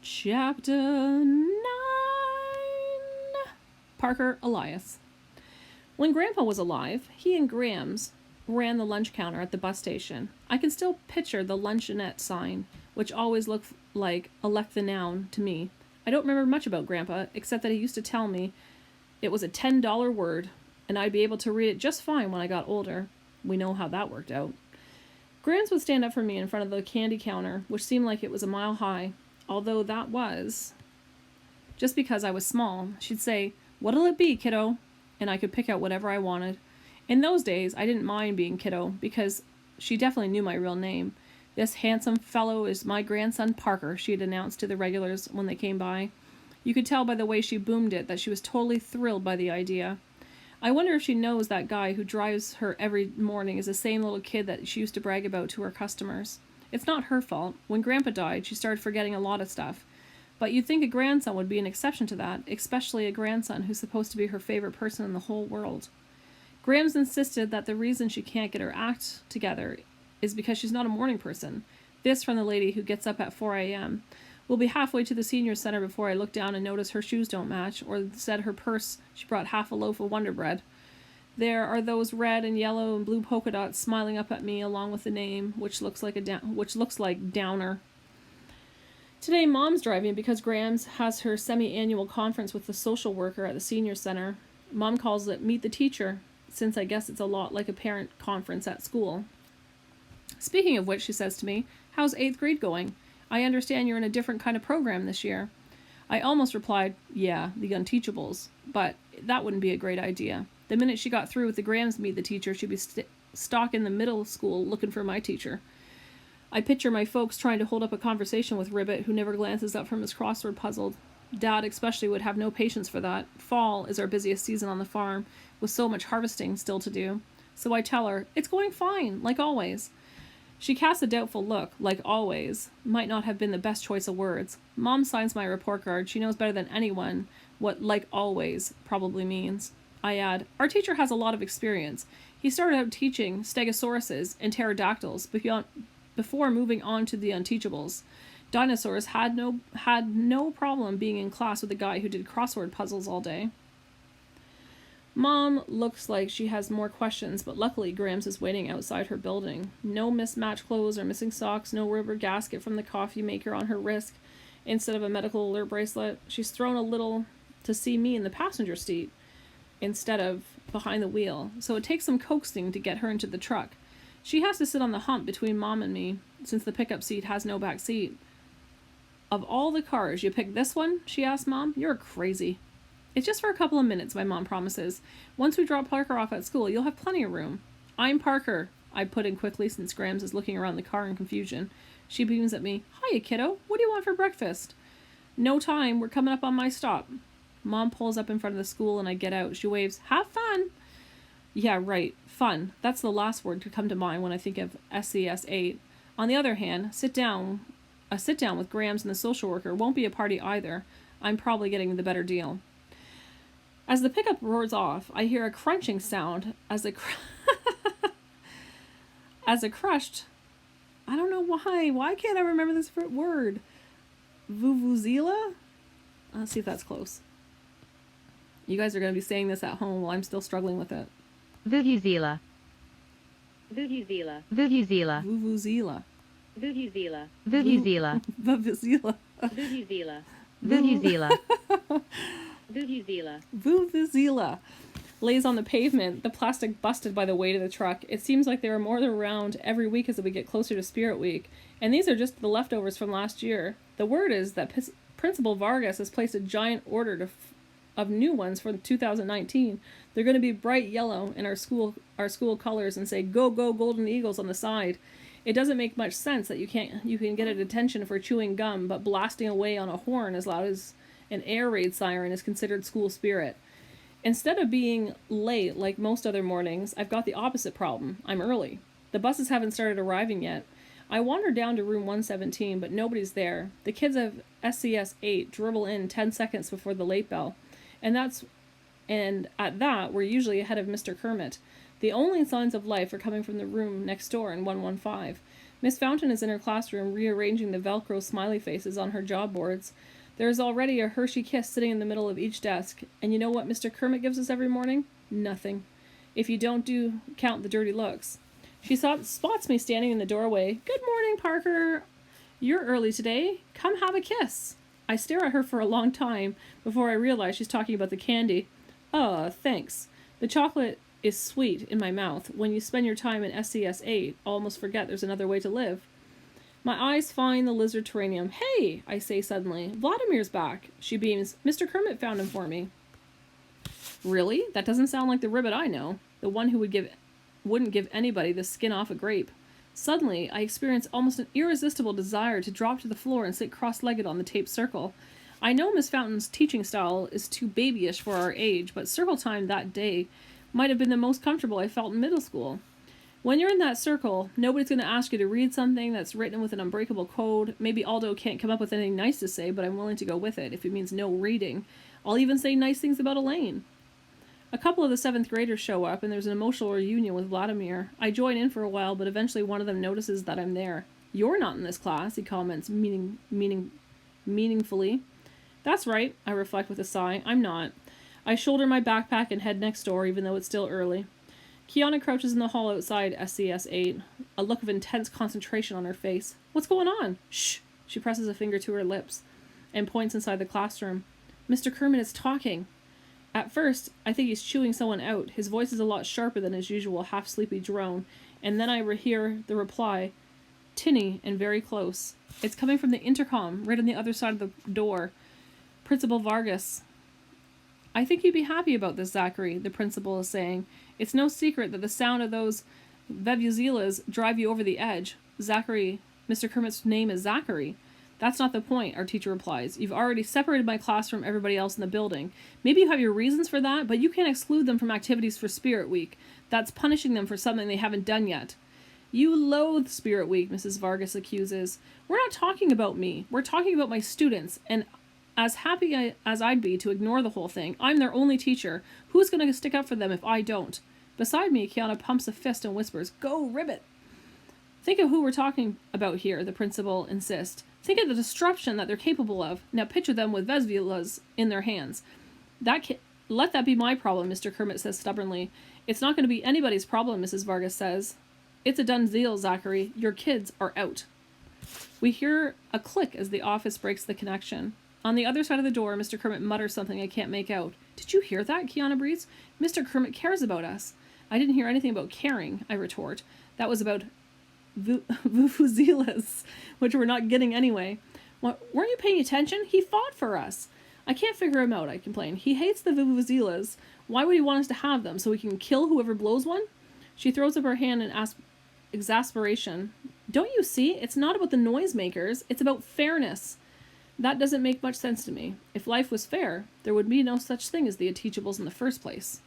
Chapter 9. Parker Elias. When Grandpa was alive, he and Grams ran the lunch counter at the bus station. I can still picture the luncheonette sign, which always looked like elect the noun to me. I don't remember much about Grandpa, except that he used to tell me it was a $10 word, and I'd be able to read it just fine when I got older. We know how that worked out. Grams would stand up for me in front of the candy counter, which seemed like it was a mile high, although that was just because I was small. She'd say, "What'll it be, kiddo?" And I could pick out whatever I wanted. In those days, I didn't mind being kiddo, because she definitely knew my real name. "This handsome fellow is my grandson Parker," she had announced to the regulars when they came by. You could tell by the way she boomed it that she was totally thrilled by the idea. I wonder if she knows that guy who drives her every morning is the same little kid that she used to brag about to her customers. It's not her fault. When Grandpa died, she started forgetting a lot of stuff. But you'd think a grandson would be an exception to that, especially a grandson who's supposed to be her favorite person in the whole world. Grams insisted that the reason she can't get her act together is because she's not a morning person. This from the lady who gets up at 4 a.m. We'll be halfway to the senior center before I look down and notice her shoes don't match, or instead her purse, she brought half a loaf of Wonder Bread. There are those red and yellow and blue polka dots smiling up at me along with the name, which looks like Downer. Today, Mom's driving because Grams has her semi-annual conference with the social worker at the senior center. Mom calls it Meet the Teacher, since I guess it's a lot like a parent conference at school. Speaking of which, she says to me, "How's 8th grade going? I understand you're in a different kind of program this year." I almost replied, "Yeah, the Unteachables," but that wouldn't be a great idea. The minute she got through with the Grams Meet the Teacher, she'd be stuck in the middle school looking for my teacher. I picture my folks trying to hold up a conversation with Ribbit, who never glances up from his crossword puzzle. Dad especially would have no patience for that. Fall is our busiest season on the farm, with so much harvesting still to do. So I tell her, "It's going fine, like always." She casts a doubtful look. Like always might not have been the best choice of words. Mom signs my report card. She knows better than anyone what like always probably means. I add, "Our teacher has a lot of experience. He started out teaching stegosauruses and pterodactyls before moving on to the Unteachables. Dinosaurs had no problem being in class with a guy who did crossword puzzles all day." Mom looks like she has more questions, but luckily Grams is waiting outside her building. No mismatched clothes or missing socks, no rubber gasket from the coffee maker on her wrist instead of a medical alert bracelet. She's thrown a little to see me in the passenger seat instead of behind the wheel, so it takes some coaxing to get her into the truck. She has to sit on the hump between Mom and me, since the pickup seat has no back seat. "Of all the cars, you picked this one?" she asked Mom. "You're crazy." "It's just for a couple of minutes," my mom promises. "Once we drop Parker off at school, you'll have plenty of room." "I'm Parker," I put in quickly, since Grams is looking around the car in confusion. She beams at me. "Hiya, kiddo. What do you want for breakfast?" "No time. We're coming up on my stop." Mom pulls up in front of the school and I get out. She waves. "Have fun." Yeah, right. Fun. That's the last word to come to mind when I think of SCS 8. On the other hand, a sit down with Grams and the social worker won't be a party either. I'm probably getting the better deal. As the pickup roars off, I hear a crunching sound as a crushed. I don't know why. Why can't I remember this word? Vuvuzela? Let's see if that's close. You guys are going to be saying this at home while I'm still struggling with it. Vuvuzela. Vuvuzela. Vuvuzela. Vuvuzela. Vuvuzela. Vuvuzela. Vuvuzela. Vuvuzela. Vuvuzela. Vuvuzela. Vuvuzela lays on the pavement, the plastic busted by the weight of the truck. It seems like there are more around every week as we get closer to Spirit Week, and these are just the leftovers from last year. The word is that Principal Vargas has placed a giant order of new ones for 2019. They're going to be bright yellow in our school colors and say "Go Go Golden Eagles" on the side. It doesn't make much sense that you can get a detention for chewing gum, but blasting away on a horn as loud as an air raid siren is considered school spirit. Instead of being late like most other mornings, I've got the opposite problem. I'm early. The buses haven't started arriving yet. I wander down to room 117, but nobody's there. The kids of SCS 8 dribble in 10 seconds before the late bell, and at that, we're usually ahead of Mr. Kermit. The only signs of life are coming from the room next door in 115. Miss Fountain is in her classroom rearranging the Velcro smiley faces on her job boards. There is already a Hershey kiss sitting in the middle of each desk, and you know what Mr. Kermit gives us every morning? Nothing. If you don't count the dirty looks. She spots me standing in the doorway. Good morning, Parker. You're early today. Come have a kiss. I stare at her for a long time before I realize she's talking about the candy. Thanks. The chocolate is sweet in my mouth. When you spend your time in SCS 8, I'll almost forget there's another way to live. My eyes find the lizard terrarium. Hey, I say suddenly. Vladimir's back. She beams. Mr. Kermit found him for me. Really? That doesn't sound like the Ribbit I know. The one who wouldn't give anybody the skin off a grape. Suddenly, I experience almost an irresistible desire to drop to the floor and sit cross-legged on the taped circle. I know Miss Fountain's teaching style is too babyish for our age, but circle time that day might have been the most comfortable I felt in middle school. When you're in that circle, nobody's going to ask you to read something that's written with an unbreakable code. Maybe Aldo can't come up with anything nice to say, but I'm willing to go with it if it means no reading. I'll even say nice things about Elaine. A couple of the 7th graders show up, and there's an emotional reunion with Vladimir. I join in for a while, but eventually one of them notices that I'm there. You're not in this class, he comments meaningfully. That's right, I reflect with a sigh. I'm not. I shoulder my backpack and head next door, even though it's still early. Kiana crouches in the hall outside SCS 8, a look of intense concentration on her face. What's going on? Shh! She presses a finger to her lips and points inside the classroom. Mr. Kermit is talking. At first, I think he's chewing someone out. His voice is a lot sharper than his usual half-sleepy drone, and then I hear the reply, tinny and very close. It's coming from the intercom, right on the other side of the door. Principal Vargas. I think you'd be happy about this, Zachary, the principal is saying. It's no secret that the sound of those vuvuzelas drive you over the edge. Zachary, Mr. Kermit's name is Zachary. That's not the point, our teacher replies. You've already separated my class from everybody else in the building. Maybe you have your reasons for that, but you can't exclude them from activities for Spirit Week. That's punishing them for something they haven't done yet. You loathe Spirit Week, Mrs. Vargas accuses. We're not talking about me. We're talking about my students, and as happy as I'd be to ignore the whole thing, I'm their only teacher. Who's going to stick up for them if I don't? Beside me, Kiana pumps a fist and whispers, Go, Ribbit! Think of who we're talking about here, the principal insists. Think of the disruption that they're capable of. Now picture them with Vesvulas in their hands. Let that be my problem, Mr. Kermit says stubbornly. It's not going to be anybody's problem, Mrs. Vargas says. It's a done deal, Zachary. Your kids are out. We hear a click as the office breaks the connection. On the other side of the door, Mr. Kermit mutters something I can't make out. Did you hear that? Kiana breathes. Mr. Kermit cares about us. I didn't hear anything about caring, I retort. That was about vuvuzelas, which we're not getting anyway. What, weren't you paying attention? He fought for us. I can't figure him out, I complain. He hates the vuvuzelas. Why would he want us to have them? So we can kill whoever blows one? She throws up her hand in exasperation. Don't you see? It's not about the noisemakers. It's about fairness. That doesn't make much sense to me. If life was fair, there would be no such thing as the Unteachables in the first place.